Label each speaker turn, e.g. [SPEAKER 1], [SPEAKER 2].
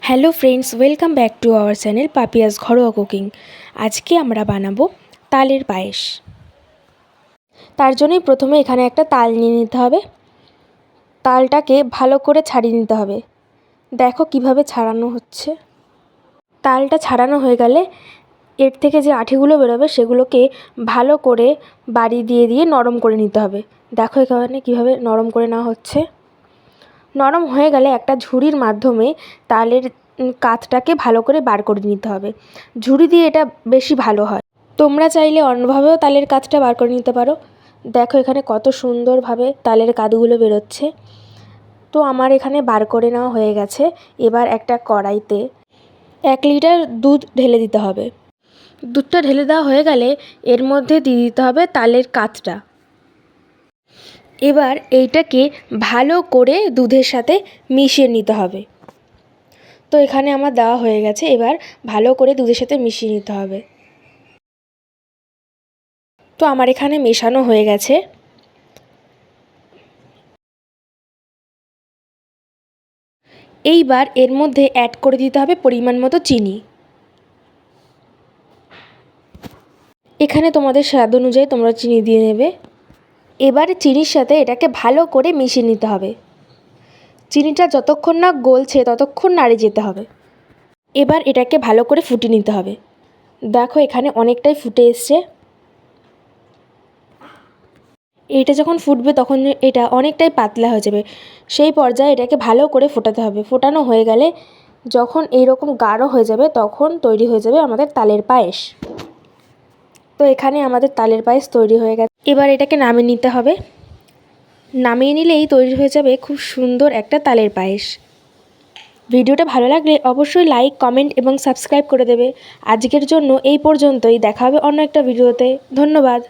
[SPEAKER 1] Hello friends, welcome back to our channel Papiya's ঘরোয়া cooking. আজকে আমরা বানাবো তালের পায়েস। তার জন্যই প্রথমে এখানে একটা তাল নিয়ে নিতে হবে। তালটাকে ভালো করে ছাড়িয়ে নিতে হবে। দেখো কিভাবে ছাড়ানো হচ্ছে। তালটা ছাড়ানো হয়ে গেলে এর থেকে যে আঠিগুলো বেরোবে সেগুলোকে ভালো করে বাড়ি দিয়ে দিয়ে নরম করে নিতে হবে। দেখো এখানে কীভাবে নরম করে নেওয়া হচ্ছে। নরম হয়ে গেলে একটা ঝুড়ির মাধ্যমে তালের কাতটাকে ভালো করে বার করে নিতে হবে। ঝুড়ি দিয়ে এটা বেশি ভালো হয়। তোমরা চাইলে অন্যভাবেও তালের কাতটা বার করে নিতে পারো। দেখো এখানে কত সুন্দরভাবে তালের কাতগুলো বেরোচ্ছে। তো আমার এখানে বার করে নেওয়া হয়ে গেছে। এবার একটা কড়াইতে 1 লিটার দুধ ঢেলে দিতে হবে। দুধটা ঢেলে দেওয়া হয়ে গেলে এর মধ্যে দিয়ে দিতে হবে তালের কাতটা। এবার এইটাকে ভালো করে দুধের সাথে মিশিয়ে নিতে হবে। তো এখানে আমার দেওয়া হয়ে গেছে। এবার ভালো করে দুধের সাথে মিশিয়ে নিতে হবে। তো আমার এখানে মেশানো হয়ে গেছে। এইবার এর মধ্যে অ্যাড করে দিতে হবে পরিমাণ মতো চিনি। এখানে তোমাদের স্বাদ অনুযায়ী তোমরা চিনি দিয়ে নেবে। এবার চিনির সাথে এটাকে ভালো করে মিশিয়ে নিতে হবে। চিনিটা যতক্ষণ না গলছে ততক্ষণ নাড়িয়ে যেতে হবে। এবার এটাকে ভালো করে ফুটিয়ে নিতে হবে। দেখো এখানে অনেকটাই ফুটে এসছে। এটা যখন ফুটবে তখন এটা অনেকটাই পাতলা হয়ে যাবে। সেই পর্যায়ে এটাকে ভালো করে ফোটাতে হবে। ফোটানো হয়ে গেলে যখন এইরকম গাঢ় হয়ে যাবে তখন তৈরি হয়ে যাবে আমাদের তালের পায়েস। তো এখানে আমাদের তালের পায়েস তৈরি হয়ে গেছে। এবার এটাকে নামিয়ে নিতে হবে। নামিয়ে নিলেই তৈরি হয়ে যাবে খুব সুন্দর একটা তালের পায়েস। ভিডিওটা ভালো লাগলে অবশ্যই লাইক, কমেন্ট এবং সাবস্ক্রাইব করে দেবে। আজকের জন্য এই পর্যন্তই। দেখা হবে অন্য একটা ভিডিওতে। ধন্যবাদ।